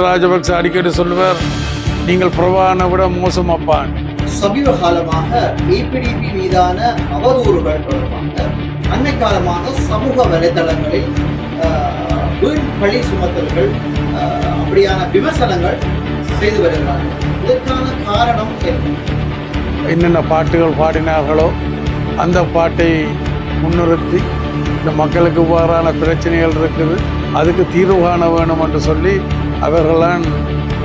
ராஜபக்ச அடிக்கடி சொல்லுவார், நீங்கள் பிரபாகரனை விட மோசமாப்பான். சமீப காலமாக ஏபிடிபி மீதான அவதூறுகள் தொடர்பாக அண்மை காலமாக சமூக வலைதளங்களில் வீண் பழி சுமத்தல்கள் அப்படியான விமர்சனங்கள் செய்து வருகிறார்கள். இதற்கான காரணம் என்னென்ன பாட்டுகள் பாடினார்களோ அந்த பாட்டை முன்னிறுத்தி இந்த மக்களுக்கு இவ்வாறான பிரச்சனைகள் இருக்குது, அதுக்கு தீர்வு காண வேணும் என்று சொல்லி அவர்களால்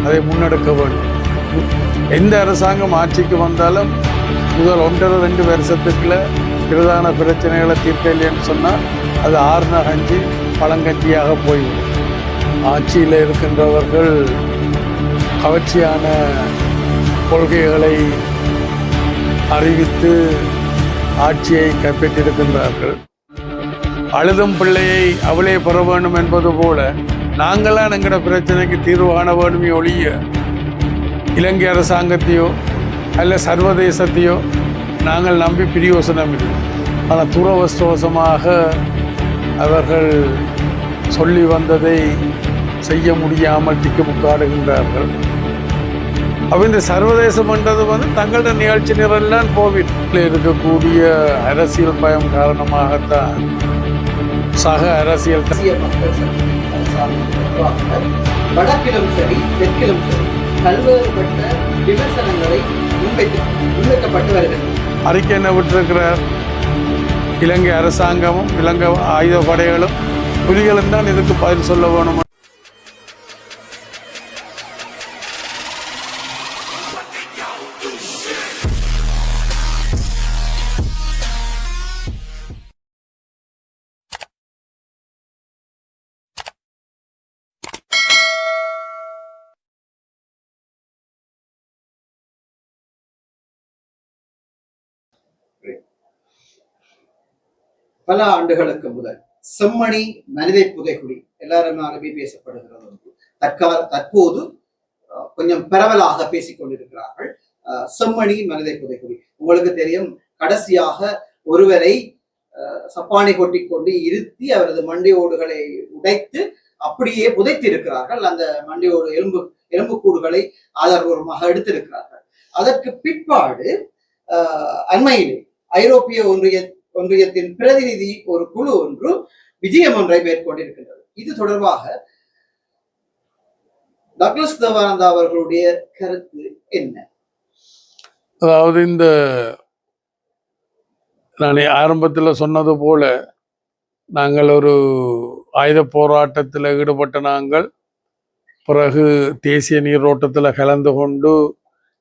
அதை முன்னெடுக்க வேண்டும். எந்த அரசாங்கம் ஆட்சிக்கு வந்தாலும் முதல் 1.5-2 வருஷத்துக்குள்ள பிரதான பிரச்சனைகளை தீர்க்க இல்லைன்னு சொன்னால் அது ஆறுன கஞ்சி பழங்கஞ்சியாக போய்விடும். ஆட்சியில் இருக்கின்றவர்கள் கவர்ச்சியான கொள்கைகளை அறிவித்து ஆட்சியை கைப்பற்றியிருக்கின்றார்கள். அழுதும் பிள்ளையை அவளே பெற வேண்டும் என்பது போல நாங்களாம் எங்களோட பிரச்சனைக்கு தீர்வு காண வேண்டுமே ஒழிய இலங்கை அரசாங்கத்தையோ அல்ல சர்வதேசத்தையோ நாங்கள் நம்பி பிரயோசனம் இல்லை. ஆனால் துரவஸ்தவசமாக அவர்கள் சொல்லி வந்ததை செய்ய முடியாமல் திக்குமுக்காடுகின்றார்கள். அப்போ இந்த சர்வதேசம் என்றது தங்களோட நிகழ்ச்சி நிரல்லாம் கோவிட்ல இருக்கக்கூடிய அரசியல் பயம் காரணமாகத்தான் சக அரசியல் வடக்கிலும் சரி தெற்கிலும் சரி பல்வேறுபட்ட விமர்சனங்களை முன்வைக்கப்பட்டு வருகிறது. அறிக்கை என்ன விட்டிருக்கிறார்? இலங்கை அரசாங்கமும் இலங்கை ஆயுத படைகளும் புலிகளும் தான் இதுக்கு பதில் சொல்ல வேணும். பல ஆண்டுகளுக்கு முதல் செம்மணி மனிதை புதைக்குடி எல்லாருமே பேசப்படுகிறது. தற்போது கொஞ்சம் பரவலாக பேசிக் கொண்டிருக்கிறார்கள் செம்மணி மனிதை புதைக்குடி. உங்களுக்கு தெரியும், கடைசியாக ஒருவரை சப்பானை கொட்டிக்கொண்டு இருத்தி அவரது மண்டையோடுகளை உடைத்து அப்படியே புதைத்து இருக்கிறார்கள். அந்த மண்டையோடு எலும்புக்கூடுகளை ஆதாரபூர்வமாக எடுத்திருக்கிறார்கள். அதற்கு பிற்பாடு அண்மையிலே ஐரோப்பிய ஒன்றியத்தின் பிரதிநிதி ஒரு குழு ஒன்று விஜயம் ஒன்றை மேற்கொண்டிருக்கின்றது. இது தொடர்பாக டக்ளஸ் தேவானந்தா அவர்களுடைய கருத்து என்ன? அதாவது இந்த நான் ஆரம்பத்தில் சொன்னது போல நாங்கள் ஒரு ஆயுத போராட்டத்தில் ஈடுபட்ட நாங்கள் பிறகு தேசிய நீரோட்டத்தில் கலந்து கொண்டு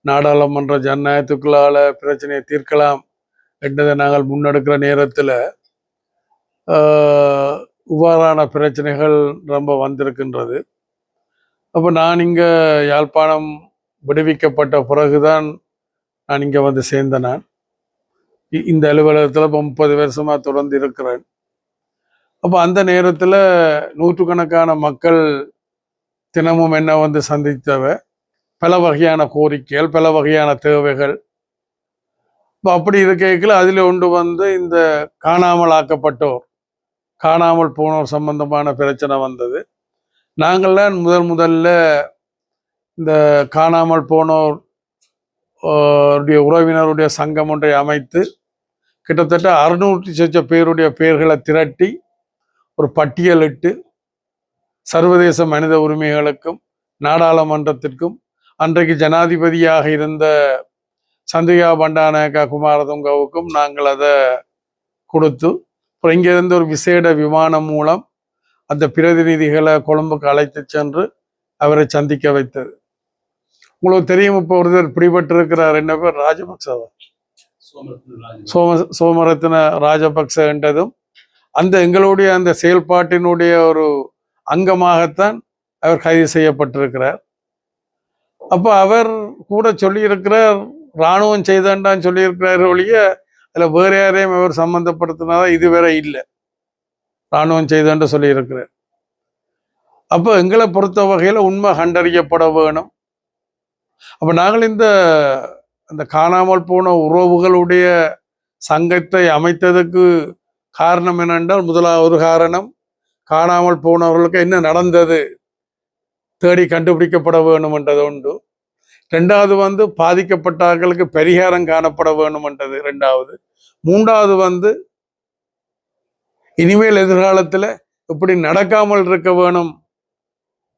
நாடாளுமன்ற ஜனநாயகத்துக்குள்ளால பிரச்சனையை தீர்க்கலாம் என்றதை நாங்கள் முன்னெடுக்கிற நேரத்தில் இவ்வாறான பிரச்சனைகள் ரொம்ப வந்திருக்கின்றது. அப்போ நான் இங்கே யாழ்ப்பாணம் விடுவிக்கப்பட்ட பிறகுதான் நான் இங்கே வந்து சேர்ந்த. நான் இந்த அலுவலகத்தில் இப்போ 30 வருஷமாக தொடர்ந்து இருக்கிறேன். அப்போ அந்த நேரத்தில் நூற்றுக்கணக்கான மக்கள் தினமும் என்ன வந்து சந்தித்தவ பல வகையான கோரிக்கைகள், பல வகையான தேவைகள். இப்போ அப்படி இருக்கையில் அதில் ஒன்று இந்த காணாமல் ஆக்கப்பட்டோர், காணாமல் போனோர் சம்பந்தமான பிரச்சனை வந்தது. நாங்கள்லாம் முதல்ல இந்த காணாமல் போனோர் உறவினருடைய சங்கம் ஒன்றை அமைத்து கிட்டத்தட்ட 600 பேருடைய பெயர்களை திரட்டி ஒரு பட்டியலிட்டு சர்வதேச மனித உரிமைகளுக்கும் நாடாளுமன்றத்திற்கும் அன்றைக்கு ஜனாதிபதியாக இருந்த சந்திரிகா பண்டாநாயக்கா குமாரதுங்கவுக்கும் நாங்கள் அதை கொடுத்து அப்புறம் இங்கிருந்து ஒரு விசேட விமானம் மூலம் அந்த பிரதிநிதிகளை கொழும்புக்கு அழைத்து சென்று அவரை சந்திக்க வைத்தது. உங்களுக்கு தெரியும், இப்போ ஒருத்தர் பிடிபட்டிருக்கிறார். என்ன பேர்? ராஜபக்சவா, சோமரத்ன ராஜபக்ச என்றதும் அந்த எங்களுடைய அந்த செயல்பாட்டினுடைய ஒரு அங்கமாகத்தான் அவர் கைது செய்யப்பட்டிருக்கிறார். அப்போ அவர் கூட சொல்லியிருக்கிறார், இராணுவம் செய்தாண்டான்னு சொல்லியிருக்கிறார் ஒழிய அதில் வேற யாரையும் அவர் சம்மந்தப்படுத்தினாதான் இதுவரை இல்லை, இராணுவம் செய்தான்னு சொல்லியிருக்கிறார். அப்போ எங்களை பொறுத்த வகையில் உண்மை கண்டறியப்பட வேணும். அப்போ நாங்கள் அந்த காணாமல் போன உறவுகளுடைய சங்கத்தை அமைத்ததுக்கு காரணம் என்னென்றால், முதலாவது காரணம் காணாமல் போனவர்களுக்கு என்ன நடந்தது, தேடி கண்டுபிடிக்கப்பட வேணுமென்றது உண்டு. ரெண்டாவது வந்து பாதிக்கப்பட்டார்களுக்கு பரிகாரம் காணப்பட வேணுமென்றது ரெண்டாவது. மூன்றாவது இனிமேல் எதிர்காலத்தில் இப்படி நடக்காமல் இருக்க வேணும்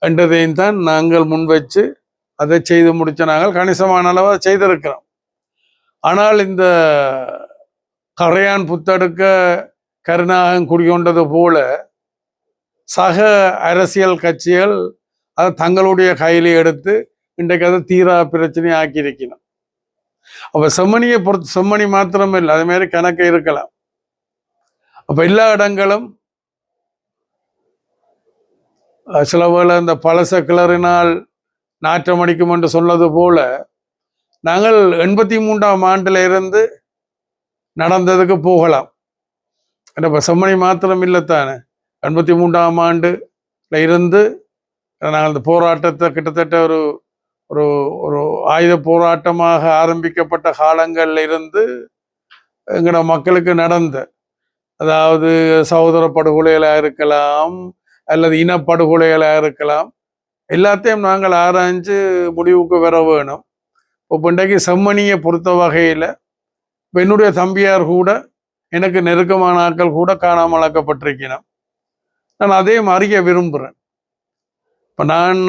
என்றதையும் தான் நாங்கள் முன்வச்சு அதை செய்து முடிச்ச நாங்கள் கணிசமான அளவு செய்திருக்கிறோம். ஆனால் இந்த கரையான் புத்தெடுக்க கருணாகம் குடிகொண்டது போல சக அரசியல் கட்சிகள் அதை தங்களுடைய கையில எடுத்து இன்றைக்கு அதை தீரா பிரச்சனை ஆக்கியிருக்கணும். அப்ப செம்மணியை பொறுத்து செம்மணி மாத்திரம் இல்லை, அதே மாதிரி கணக்கு இருக்கலாம். அப்ப எல்லா இடங்களும் சில வேளை இந்த பழச கிளறினால் நாற்றம் அடிக்கும் என்று சொன்னது போல நாங்கள் 83ஆம் ஆண்டுல இருந்து நடந்ததுக்கு போகலாம். இப்போ செம்மணி மாத்திரம் இல்லைத்தானே, 83ஆம் ஆண்டுல இருந்து நாங்கள் அந்த போராட்டத்தை கிட்டத்தட்ட ஒரு ஒரு ஒரு ஆயுத போராட்டமாக ஆரம்பிக்கப்பட்ட காலங்கள்ல இருந்து எங்களோட மக்களுக்கு நடந்த, அதாவது சகோதர படுகொலைகளாக இருக்கலாம் அல்லது இனப்படுகொலைகளாக இருக்கலாம், எல்லாத்தையும் நாங்கள் ஆராய்ஞ்சு முடிவுக்கு வர வேணும். இப்போ இன்றைக்கு செம்மணியை பொறுத்த வகையில் என்னுடைய தம்பியார் கூட எனக்கு நெருக்கமான ஆட்கள் கூட காணாமலாக்கப்பட்டிருக்கிறேன். நான் அதையும் அறிய விரும்புகிறேன். இப்போ நான்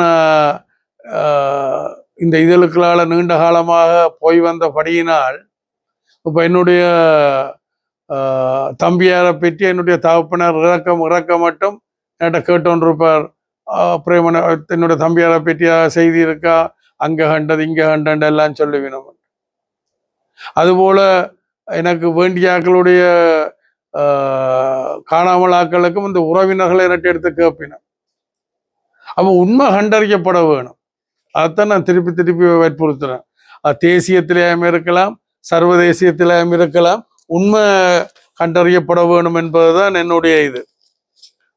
இந்த இதழுக்களால் நீண்ட காலமாக போய் வந்தபடியினால் இப்போ என்னுடைய தம்பியாரை பற்றி என்னுடைய தகப்பனர் இறக்க மட்டும் என்கிட்ட கேட்டோன்றிருப்பார். பிரேமன என்னுடைய தம்பியாரை பற்றியா செய்தி இருக்கா, அங்கே கண்டது இங்கே கண்டது எல்லாம் சொல்லுவினோம். அதுபோல எனக்கு வேண்டிய ஆக்களுடைய காணாமல் ஆக்களுக்கும் இந்த உறவினர்களை எனக்கு எடுத்து கேட்பினேன். அப்போ உண்மை கண்டறியப்பட வேணும். அதைத்தான் நான் திருப்பி திருப்பி வற்புறுத்துறேன். தேசியத்திலேயும் இருக்கலாம், சர்வதேசியத்திலேயும் இருக்கலாம், உண்மை கண்டறியப்பட வேணும் என்பதுதான் என்னுடைய இது.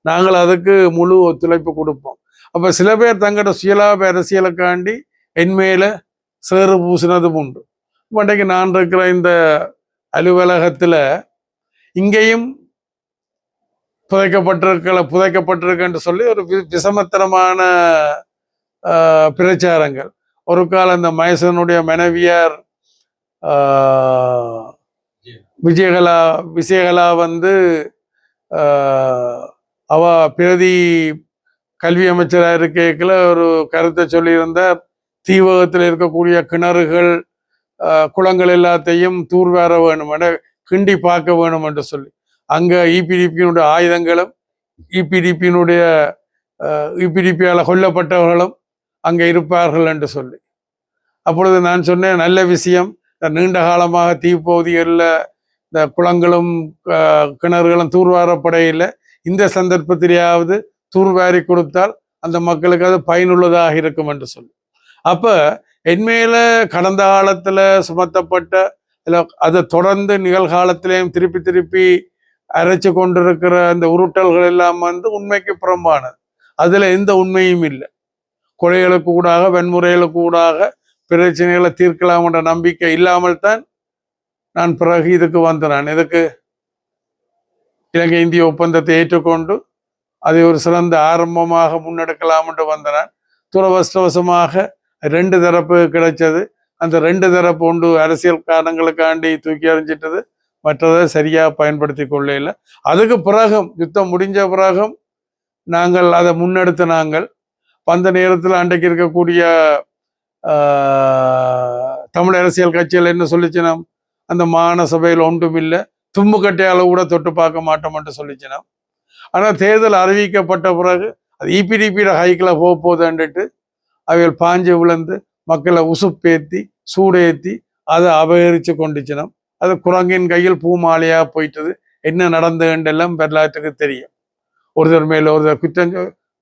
நாங்கள் அதுக்கு முழு ஒத்துழைப்பு கொடுப்போம். அப்ப சில பேர் தங்களோட சுயலாப அரசியலுக்காண்டி என் மேல சேறு பூசினதும் உண்டு. இன்றைக்கு நான் இருக்கிற இந்த அலுவலகத்துல இங்கேயும் புதைக்கப்பட்டிருக்கன்னு சொல்லி ஒரு விஷமத்தனமான பிரச்சாரங்கள். ஒரு காலம் இந்த மகேசனுடைய மனைவியார் விஜயகலா அவ பிரதி கல்வி அமைச்சராக இருக்கைக்குள்ள ஒரு கருத்தை சொல்லியிருந்தார். தீவகத்தில் இருக்கக்கூடிய கிணறுகள் குளங்கள் எல்லாத்தையும் தூர்வார வேணும் என கிண்டி பார்க்க வேணும் என்று சொல்லி, அங்க இபிடிபியினுடைய ஆயுதங்களும் இபிடிபியால் கொல்லப்பட்டவர்களும் அங்கே இருப்பார்கள் என்று சொல்லி, அப்பொழுது நான் சொன்னேன், நல்ல விஷயம், நீண்ட காலமாக தீப்பகுதிகளில் இந்த குளங்களும் கிணறுகளும் தூர்வாரப்படையில் இந்த சந்தர்ப்பத்திலேயாவது தூர்வாரி கொடுத்தால் அந்த மக்களுக்கு அது பயனுள்ளதாக இருக்கும் என்று சொல்லி, அப்ப என்மேல கடந்த காலத்துல சுமத்தப்பட்ட அதை தொடர்ந்து நிகழ்காலத்திலேயும் திருப்பி திருப்பி அரைச்சு கொண்டிருக்கிற அந்த உருட்டல்கள் எல்லாம் உண்மைக்கு புறம்பானது. அதுல எந்த உண்மையும் இல்லை. கொலைகளுக்கு ஊடாக வன்முறைகளுக்கு ஊடாக பிரச்சனைகளை தீர்க்கலாம் என்ற நம்பிக்கை இல்லாமல் தான் நான் பிறகு இதுக்கு வந்தேன். இதுக்கு இலங்கை இந்திய ஒப்பந்தத்தை ஏற்றுக்கொண்டு அதை ஒரு சிறந்த ஆரம்பமாக முன்னெடுக்கலாம் என்று வந்தேன். துரவஷ்டவசமாக 2 தரப்பு கிடைச்சது. அந்த 2 தரப்பு ஒன்று அரசியல் காரணங்களுக்காண்டி தூக்கி எறிஞ்சிட்டது, மற்றதை சரியா பயன்படுத்தி கொள்ள. அதுக்கு பிறகும் யுத்தம் முடிஞ்ச பிறகும் நாங்கள் அதை முன்னெடுத்து நாங்கள் அந்த நேரத்தில் அன்றைக்கு இருக்கக்கூடிய தமிழ் அரசியல் கட்சிகள் என்ன சொல்லிச்சினோம், அந்த மாகாண சபையில் ஒன்றும் இல்லை, தும்பு கட்டையால கூட தொட்டு பார்க்க மாட்டோம் என்று சொல்லிச்சினோம். ஆனால் தேர்தல் அறிவிக்கப்பட்ட பிறகு அது இபிடிபியோட ஹைக்கில் போகுதுன்னுட்டு அவைகள் பாஞ்சு விழுந்து மக்களை உசுப்பேத்தி சூடேத்தி அதை அபகரித்து கொண்டுச்சினோம். அது குரங்கின் கையில் பூமாலையா போயிட்டது. என்ன நடந்ததுன்றெல்லாம் வரலாற்றுக்கு தெரியும். ஒருத்தர் மேல ஒருத்தர் குற்றம்,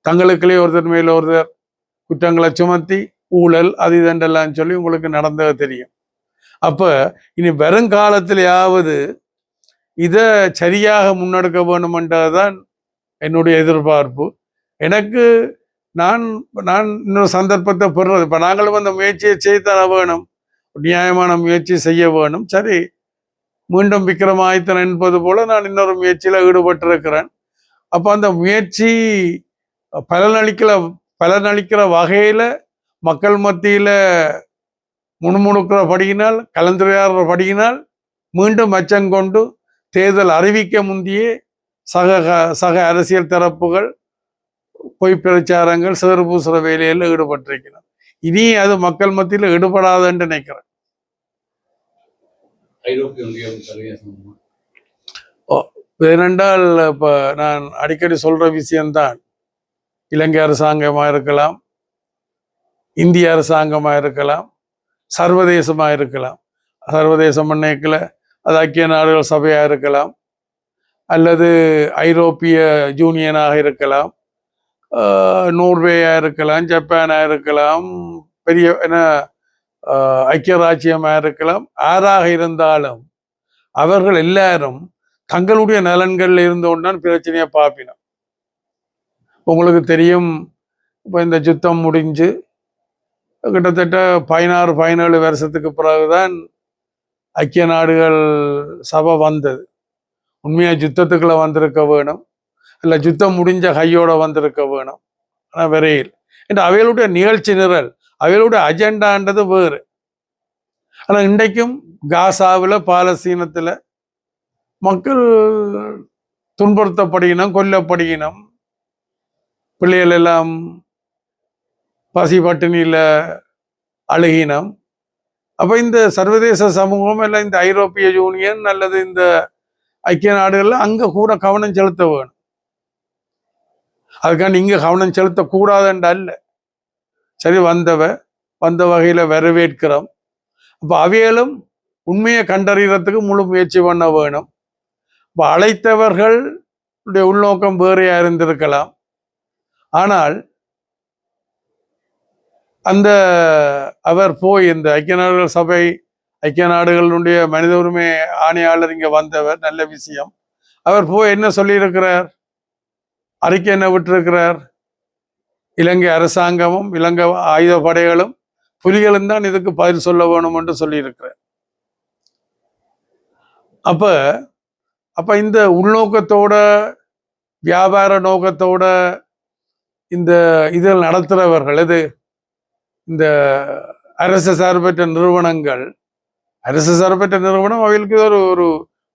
தங்களுக்குள்ளே ஒருத்தர் மேல ஒருத்தர் குற்றங்களை சுமத்தி ஊழல் அது இதெல்லாம் சொல்லி உங்களுக்கு நடந்தது தெரியும். அப்ப இனி வருங்காலத்திலேயாவது இதை சரியாக முன்னெடுக்க வேணுமென்றதுதான் என்னுடைய எதிர்பார்ப்பு. எனக்கு நான் இன்னொரு சந்தர்ப்பத்தை பெறுறது. இப்ப நாங்களும் அந்த முயற்சியை செய்தர வேணும், நியாயமான முயற்சி செய்ய வேணும். சரி, மீண்டும் விக்ரமாதித்தன் என்பது போல நான் இன்னொரு முயற்சியில ஈடுபட்டிருக்கிறேன். அப்ப அந்த முயற்சி பலனளிக்கிற வகையில மக்கள் மத்தியில முணுமுணுக்கிறபடியினால் கலந்துரையாடுறபடியினால் மீண்டும் அச்சங்கொண்டு தேர்தல் அறிவிக்க முந்தியே சக அரசியல் தரப்புகள் பொய் பிரச்சாரங்கள் சிறு பூசுற வேலையில் ஈடுபட்டிருக்கிறார். இனி அது மக்கள் மத்தியில் ஈடுபடாதுன்னு நினைக்கிறேன். ஐரோப்பிய ஒன்றியம் ஏனென்றால் இப்ப நான் அடிக்கடி சொல்ற விஷயம்தான், இலங்கை அரசாங்கமா இருக்கலாம், இந்திய அரசாங்கமா இருக்கலாம், சர்வதேசமா இருக்கலாம். சர்வதேசம் நினைக்கல அது ஐக்கிய நாடுகள் சபையா இருக்கலாம், அல்லது ஐரோப்பிய யூனியனாக இருக்கலாம், நோர்வேயா இருக்கலாம், ஜப்பானா இருக்கலாம், பெரிய என்ன ஐக்கிய ராஜ்யமா இருக்கலாம். யாராக இருந்தாலும் அவர்கள் எல்லாரும் தங்களுடைய நலன்கள்ல இருந்தோன்னால் பிரச்சனையை பார்ப்பினோம். உங்களுக்கு தெரியும், இப்போ இந்த யுத்தம் முடிஞ்சு கிட்டத்தட்ட 16-17 வருஷத்துக்கு பிறகுதான் ஐக்கிய நாடுகள் சபை வந்தது. உண்மையா யுத்தத்துக்குள்ள வந்திருக்க வேணும், இல்லை யுத்தம் முடிஞ்ச கையோட வந்திருக்க வேணும். ஆனால் விரையில் என்று அவைகளுடைய நிகழ்ச்சி நிரல், அவைகளுடைய அஜெண்டான்றது வேறு. ஆனால் இன்றைக்கும் காசாவில் பாலஸ்தீனத்தில் மக்கள் துன்புறுத்தப்படுகினோம், கொல்லப்படுகினோம், பிள்ளைகள் எல்லாம் பசி பட்டினியில் அழுகினோம். அப்போ இந்த சர்வதேச சமூகம் இல்லை, இந்த ஐரோப்பிய யூனியன் அல்லது இந்த ஐக்கிய நாடுகள்ல அங்கே கூட கவனம் செலுத்த வேணும். அதுக்காண்டி இங்கே கவனம் செலுத்தக்கூடாதுன்ற அல்ல. சரி, வந்த வகையில் வரவேற்கிறோம். அப்போ அவைகளும் உண்மையை கண்டறியறதுக்கு முழு முயற்சி பண்ண வேணும். இப்போ அழைத்தவர்களுடைய உள்நோக்கம் வேறையா இருந்திருக்கலாம். ஆனால் அந்த அவர் போய் இந்த ஐக்கிய நாடுகள் சபை, ஐக்கிய நாடுகளுடைய மனித உரிமை ஆணையாளர் இங்கே வந்தவர், நல்ல விஷயம். அவர் போய் என்ன சொல்லியிருக்கிறார், அறிக்கை என்ன விட்டிருக்கிறார், இலங்கை அரசாங்கமும் இலங்கை ஆயுத படைகளும் புலிகளும் தான் இதுக்கு பதில் சொல்ல வேணும் என்று சொல்லியிருக்கிறார். அப்ப இந்த உள்நோக்கத்தோட, வியாபார நோக்கத்தோட இந்த இதில் நடத்துகிறவர்கள், இது இந்த அரசு சார்பற்ற நிறுவனங்கள், அரசு சார்பற்ற நிறுவனம் அவைகளுக்கு ஒரு ஒரு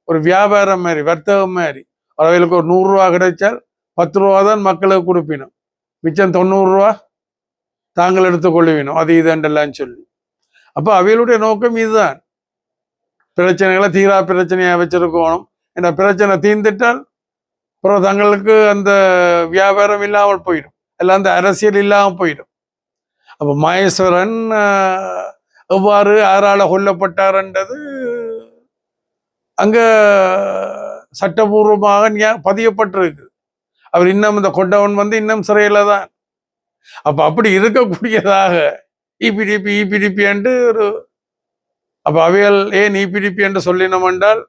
ஒரு வியாபாரம் மாதிரி, வர்த்தகம் மாதிரி. அவைகளுக்கு ஒரு 100 ரூபா கிடைச்சால் 10 ரூபா தான் மக்களுக்கு கொடுப்பினோம், மிச்சம் 90 ரூபா தாங்கள் எடுத்துக்கொள்ளுவினோம், அது இதுண்டெல்லாம் சொல்லி. அப்போ அவைகளுடைய நோக்கம் இதுதான், பிரச்சனைகளை தீரா பிரச்சனையாக வச்சிருக்கணும். என்ற பிரச்சனை தீர்ந்துட்டால் அப்புறம் தங்களுக்கு அந்த வியாபாரம் இல்லாமல் போயிடும், எல்லாம் அந்த அரசியல் இல்லாமல் போயிடும். அப்போ மகேஸ்வரன் எவ்வாறு யாரால கொல்லப்பட்டார்ன்றது அங்க சட்டபூர்வமாக பதியப்பட்டிருக்கு. அவர் இன்னும் இந்த கொண்டவன் இன்னும் சிறையில தான். அப்ப அப்படி இருக்கக்கூடியதாக இபிடிபி என்று ஒரு, அப்ப அவைகள் ஏன் இபிடிபி என்று சொல்லினோம் என்றால்,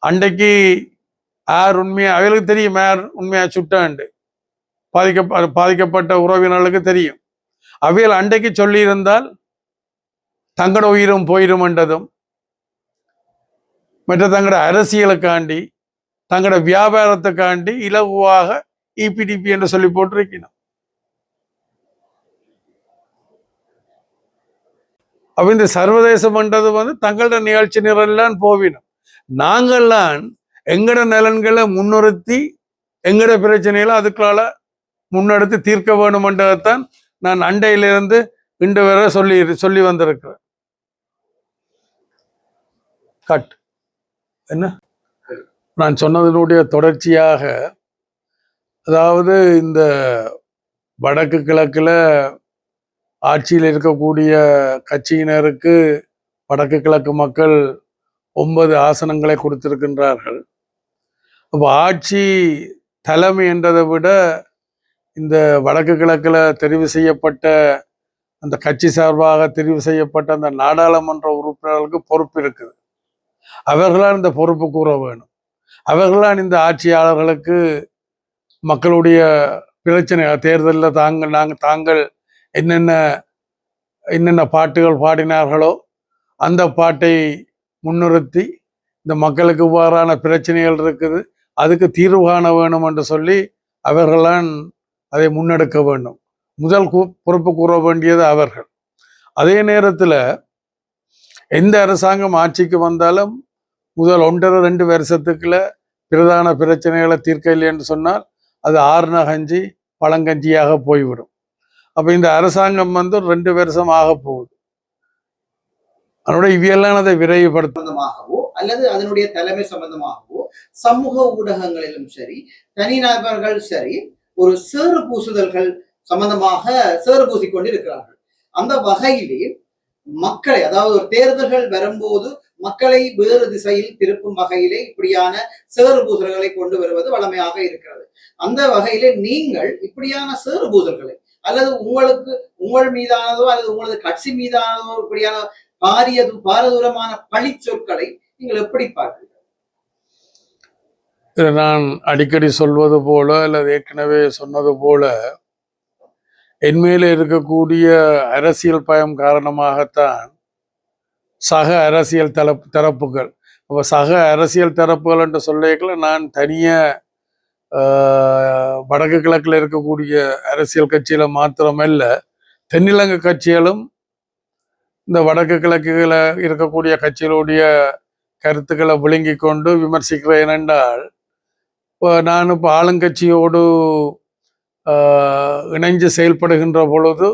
அன்றைக்கு யார் உண்மையா அவைகளுக்கு தெரியும், யார் உண்மையா சுட்டாண்டு பாதிக்கப்பட்ட உறவினர்களுக்கு தெரியும். அவைகள் அன்றைக்கு சொல்லியிருந்தால் தங்களோட உயிரும் போயிடும் என்றதும், மற்ற தங்களோட அரசியலுக்காண்டி தங்களோட வியாபாரத்துக்காண்டி இலகுவாக இபிடிபி என்று சொல்லி போட்டிருக்கணும். அப்ப இந்த சர்வதேசம் என்றது தங்களோட நிகழ்ச்சி நிரல்லாம் போவினோம். நாங்கள்லாம் எங்கட நலன்களை முன்னிறுத்தி எங்கட பிரச்சனைகளை அதுக்களால முன்னெடுத்து தீர்க்க வேணுமென்றதைத்தான் நான் அண்டையிலிருந்து இன்று வரை சொல்லி வந்திருக்கிறேன். என்ன நான் சொன்னதனுடைய தொடர்ச்சியாக, அதாவது இந்த வடக்கு கிழக்குல ஆட்சியில் இருக்கக்கூடிய கட்சியினருக்கு வடக்கு கிழக்கு மக்கள் 9 ஆசனங்களை கொடுத்திருக்கின்றார்கள். அப்போ ஆட்சி தலைமை என்றதை விட இந்த வடக்கு கிழக்குல தெரிவு செய்யப்பட்ட அந்த கட்சி சார்பாக தெரிவு செய்யப்பட்ட அந்த நாடாளுமன்ற உறுப்பினர்களுக்கு பொறுப்பு இருக்குது. அவர்களால் இந்த பொறுப்பு கூற வேணும். அவர்களால் இந்த ஆட்சியாளர்களுக்கு மக்களுடைய பிரச்சனை, தேர்தலில் தாங்கள் என்னென்ன பாட்டுகள் பாடினார்களோ அந்த பாட்டை முன்னிறுத்தி இந்த மக்களுக்கு இவ்வாறான பிரச்சனைகள் இருக்குது, அதுக்கு தீர்வு காண வேணும் என்று சொல்லி அவர்களால் அதை முன்னெடுக்க வேண்டும். முதல் பொறுப்பு கூற வேண்டியது அவர்கள். அதே நேரத்தில் எந்த அரசாங்கம் ஆட்சிக்கு வந்தாலும் முதல் 1.5-2 வருஷத்துக்குள்ள பிரதான பிரச்சனைகளை தீர்க்க இல்லை என்று சொன்னால் அது ஆறுன கஞ்சி பழங்கஞ்சியாக போய்விடும். அப்போ இந்த அரசாங்கம் 2 வருஷம் ஆக போகுது. அதனுடைய இவையெல்லாம் அதை சம்பந்தமாகவோ அல்லது அதனுடைய தலைமை சம்பந்தமாகவோ சமூக ஊடகங்களிலும் சரி தனிநபர்கள் சரி ஒரு சேறு பூசுதல்கள் சம்பந்தமாக சேறு பூசிக்கொண்டு இருக்கிறார்கள். அந்த வகையிலே மக்களை, அதாவது ஒரு தேர்தல்கள் வரும்போது மக்களை வேறு திசையில் திருப்பும் வகையிலே இப்படியான சேறு பூசல்களை கொண்டு வருவது வழமையாக இருக்கிறது. அந்த வகையிலே நீங்கள் இப்படியான சேறு பூசல்களை அல்லது உங்கள் மீதானதோ அல்லது உங்களது கட்சி மீதானதோ இப்படியான பாரதூரமான பழி சொற்களை நீங்கள் எப்படி பார்க்கிறீர்கள்? நான் அடிக்கடி சொல்வது போல அல்லது ஏற்கனவே சொன்னது போல என் மேலே இருக்கக்கூடிய அரசியல் பயம் காரணமாகத்தான் சக அரசியல் தரப்புகள் அப்போ சக அரசியல் தரப்புகள் என்று சொல்லிக்கல நான் தனியாக வடக்கு கிழக்கில் இருக்கக்கூடிய அரசியல் கட்சியில மாத்திரமல்ல தென்னிலங்கை கட்சிகளும் இந்த வடக்கு கிழக்குல இருக்கக்கூடிய கட்சிகளுடைய கருத்துக்களை விளங்கி கொண்டு விமர்சிக்கிறேன் என்றால் நான் இப்போ ஆளுங்கட்சியோடு இணைஞ்சு செயல்படுகின்ற பொழுது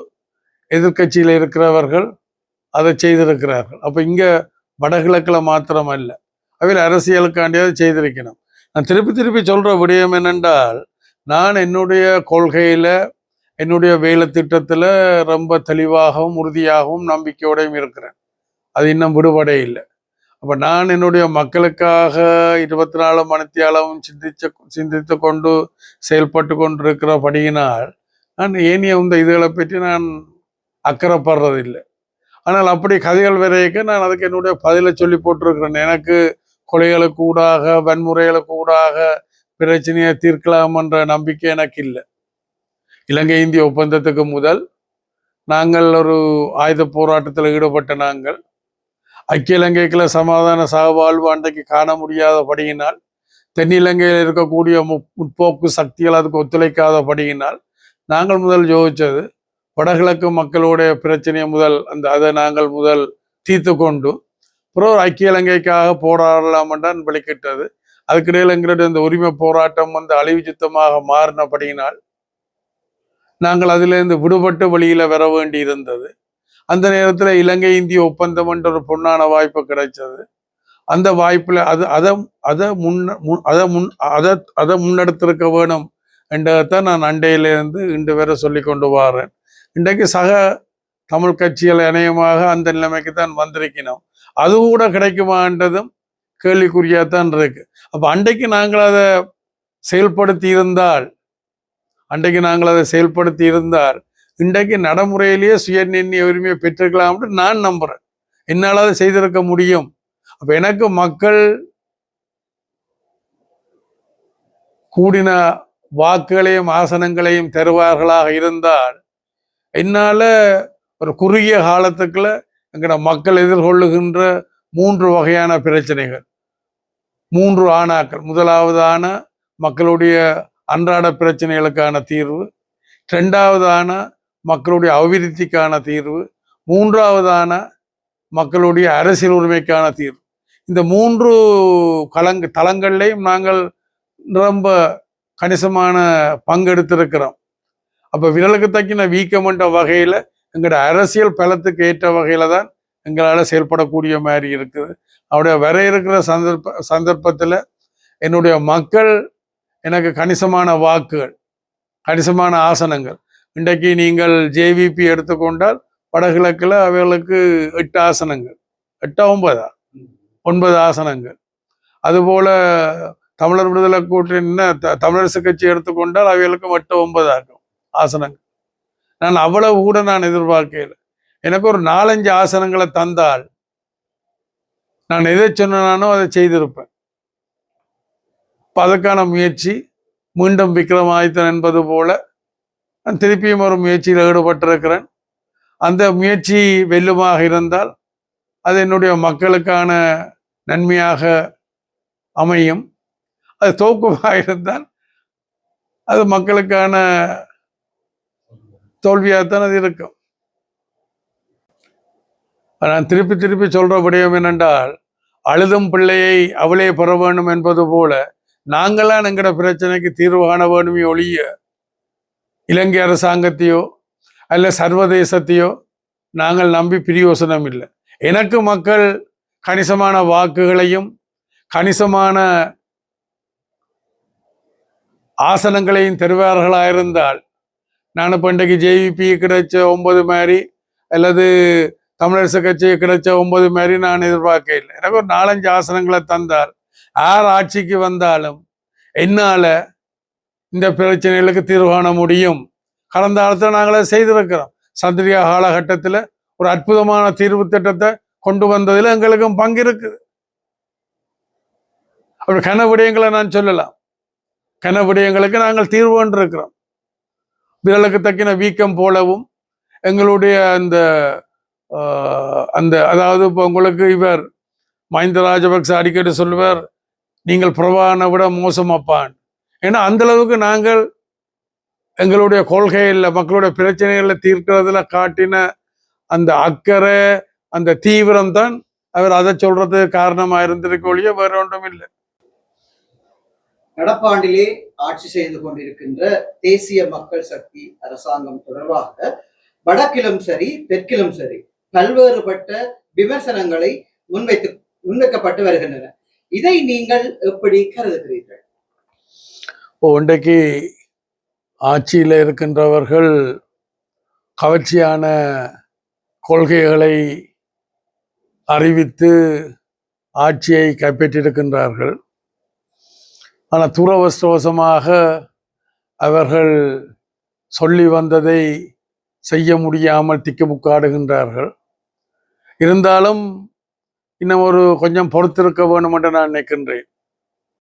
எதிர்கட்சியில் இருக்கிறவர்கள் அதை செய்திருக்கிறார்கள். அப்போ இங்கே வடகிழக்கில் மாத்திரம் அல்ல, அவையில் அரசியலுக்காண்டியாவது செய்திருக்கணும். நான் திருப்பி சொல்கிற விடயம் என்னென்றால் நான் என்னுடைய கொள்கையில் என்னுடைய வேலை திட்டத்தில் ரொம்ப தெளிவாகவும் உறுதியாகவும் நம்பிக்கையோடையும் இருக்கிறேன். அது இன்னும் விடுபடே இல்லை. அப்போ நான் என்னுடைய மக்களுக்காக 24 மணித்தியாலமும் சிந்தித்து கொண்டு செயல்பட்டு கொண்டிருக்கிறபடியினால் நான் ஏனிய இந்த இதுகளை பற்றி நான் அக்கறைப்படுறதில்லை. ஆனால் அப்படி கதைகள் வரைக்கும் நான் அதுக்கு என்னுடைய பதிலை சொல்லி போட்டிருக்கிறேன். எனக்கு கொலைகளுக்கு ஊடாக வன்முறைகளுக்கு ஊடாக பிரச்சனையை தீர்க்கலாம் என்ற நம்பிக்கை எனக்கு இல்லை. இலங்கை இந்திய ஒப்பந்தத்துக்கு முதல் நாங்கள் ஒரு ஆயுத போராட்டத்தில் ஈடுபட்ட நாங்கள் ஐக்கிய இலங்கைக்குள்ள சமாதான சகவாழ்வு அன்றைக்கு காண முடியாதபடியினால் தென்னிலங்கையில் இருக்கக்கூடிய முற்போக்கு சக்திகள் அதுக்கு ஒத்துழைக்காதபடியினால் நாங்கள் முதல் யோசித்தது வடகிழக்கு மக்களுடைய பிரச்சனையை அதை நாங்கள் முதல் தீர்த்து கொண்டு அப்புறம் ஐக்கிய இலங்கைக்காக போராடலாம் என்றான் வெளிக்கிட்டது. அதுக்கிடையில் எங்களுடைய இந்த உரிமை போராட்டம் அழிவு சுத்தமாக மாறினபடியினால் நாங்கள் அதிலிருந்து விடுபட்டு வெளியில வர வேண்டி இருந்தது. அந்த நேரத்தில் இலங்கை இந்திய ஒப்பந்தம் என்ற ஒரு பொன்னான வாய்ப்பு கிடைச்சது. அந்த வாய்ப்புல அதை முன்னெடுத்திருக்க வேணும் என்றதான் நான் அண்டையிலிருந்து இன்று வரை சொல்லி கொண்டு வாரேன். இன்றைக்கு சக தமிழ் கட்சிகள் இணையமாக அந்த நிலைமைக்கு தான் வந்திருக்கணும். அது கூட கிடைக்குமான்றதும் கேள்விக்குறியாத்தான் இருக்கு. அப்போ அன்றைக்கு நாங்கள் அதை செயல்படுத்தி இருந்தால் இன்றைக்கு நடைமுறையிலேயே சுயநிர்ணய உரிமையை பெற்றிருக்கலாம்னு நான் நம்புறேன். என்னால் அதை செய்திருக்க முடியும். அப்ப எனக்கு மக்கள் கூடின வாக்குகளையும் ஆசனங்களையும் தருவார்களாக இருந்தால் என்னால ஒரு குறுகிய காலத்துக்குள்ள எங்கட மக்கள் எதிர்கொள்ளுகின்ற 3 வகையான பிரச்சனைகள், 3 ஆணாக்கள். முதலாவதான மக்களுடைய அன்றாட பிரச்சனைகளுக்கான தீர்வு, 2வதான மக்களுடைய அபிவிருத்திக்கான தீர்வு, 3வதான மக்களுடைய அரசியல் உரிமைக்கான தீர்வு. இந்த 3 தளங்கள்லையும் நாங்கள் ரொம்ப கணிசமான பங்கெடுத்திருக்கிறோம். அப்போ விரலுக்கு தக்கின வீக்கம் என்ற வகையில் எங்களோட அரசியல் பலத்துக்கு ஏற்ற வகையில தான் எங்களால் செயல்படக்கூடிய மாதிரி இருக்குது. அவருடைய வர இருக்கிற சந்தர்ப்பத்தில் என்னுடைய மக்கள் எனக்கு கணிசமான வாக்குகள், கணிசமான ஆசனங்கள். இன்றைக்கு நீங்கள் ஜேவிபி எடுத்துக்கொண்டால் வடகிழக்கில் அவைகளுக்கு 8 ஆசனங்கள், 8 9 ஆசனங்கள். அதுபோல தமிழர் விடுதலை கூட்டணி தமிழரசு கட்சி எடுத்துக்கொண்டால் அவைகளுக்கும் 8-9 ஆசனங்கள். நான் அவ்வளவு கூட நான் எதிர்பார்க்கல. எனக்கு ஒரு 4-5 ஆசனங்களை தந்தால் நான் எதை சொன்னானோ அதை செய்திருப்பேன். அதற்கான முயற்சி மீண்டும் விக்ரமாதித்தன் என்பது போல நான் திருப்பியும் ஒரு முயற்சியில் ஈடுபட்டிருக்கிறேன். அந்த முயற்சி வெல்லுமாக இருந்தால் அது என்னுடைய மக்களுக்கான நன்மையாக அமையும். அது தோக்குமாக இருந்தால் அது மக்களுக்கான தோல்வியாகத்தான் அது இருக்கும். நான் திருப்பி திருப்பி சொல்ற விடயம் என்னென்றால், அழுதும் பிள்ளையை அவளே பெற வேண்டும் என்பது போல நாங்களாம் எங்கட பிரச்சனைக்கு தீர்வு காண வேண்டுமே ஒழிய இலங்கை அரசாங்கத்தையோ அல்ல சர்வதேசத்தையோ நாங்கள் நம்பி பிரயோசனம் இல்லை. எனக்கு மக்கள் கணிசமான வாக்குகளையும் கணிசமான ஆசனங்களையும் தருவார்களாயிருந்தால், நான் இப்போ இன்றைக்கு ஜேவிபி கிடைச்ச 9 மாதிரி அல்லது தமிழரசு கட்சியை கிடைச்ச 9 மாதிரி நான் எதிர்பார்க்க இல்லை. எனக்கு ஒரு 4-5 ஆசனங்களை தந்தால் யார் ஆட்சிக்கு வந்தாலும் என்னால இந்த பிரச்சனைகளுக்கு தீர்வு காண முடியும். கடந்த காலத்தில் நாங்களே செய்திருக்கிறோம். சந்திரியா காலகட்டத்தில் ஒரு அற்புதமான தீர்வு திட்டத்தை கொண்டு வந்ததில் எங்களுக்கும் பங்கு இருக்குது. அப்படி கன விடயங்களை நான் சொல்லலாம். கன விடயங்களுக்கு நாங்கள் தீர்வு கொண்டிருக்கிறோம். விரலுக்கு தக்கின வீக்கம் போலவும் எங்களுடைய அந்த அதாவது இப்போ உங்களுக்கு இவர் மஹிந்த ராஜபக்ச அடிக்கடி சொல்லுவார், நீங்கள் பிரபாகரனை விட மோசமாப்பான். ஏன்னா அந்த அளவுக்கு நாங்கள் எங்களுடைய கொள்கையில் மக்களுடைய பிரச்சனைகளை தீர்க்கிறதுல காட்டின அந்த அக்கறை, அந்த தீவிரம் தான் அவர் அதை சொல்றதுக்கு காரணமாக இருந்திருக்க ஒழிய வேற ஒன்றும் இல்லை. நடப்பாண்டிலே ஆட்சி செய்து கொண்டிருக்கின்ற தேசிய மக்கள் சக்தி அரசாங்கம் தொடர்பாக வடக்கிலும் சரி தெற்கிலும் சரி பல்வேறுபட்ட விமர்சனங்களை முன்வைக்கப்பட்டு வருகின்றன. இதை நீங்கள் எப்படி கருதுகிறீர்கள்? இன்றைக்கு ஆட்சியில் இருக்கின்றவர்கள் கவர்ச்சியான கொள்கைகளை அறிவித்து ஆட்சியை கைப்பற்றியிருக்கின்றார்கள். ஆனால் துரவஷ்டவசமாக அவர்கள் சொல்லி வந்ததை செய்ய முடியாமல் திக்குமுக்காடுகின்றார்கள். இருந்தாலும் இன்னும் கொஞ்சம் பொறுத்திருக்க வேண்டும் என்று நான் நினைக்கின்றேன்.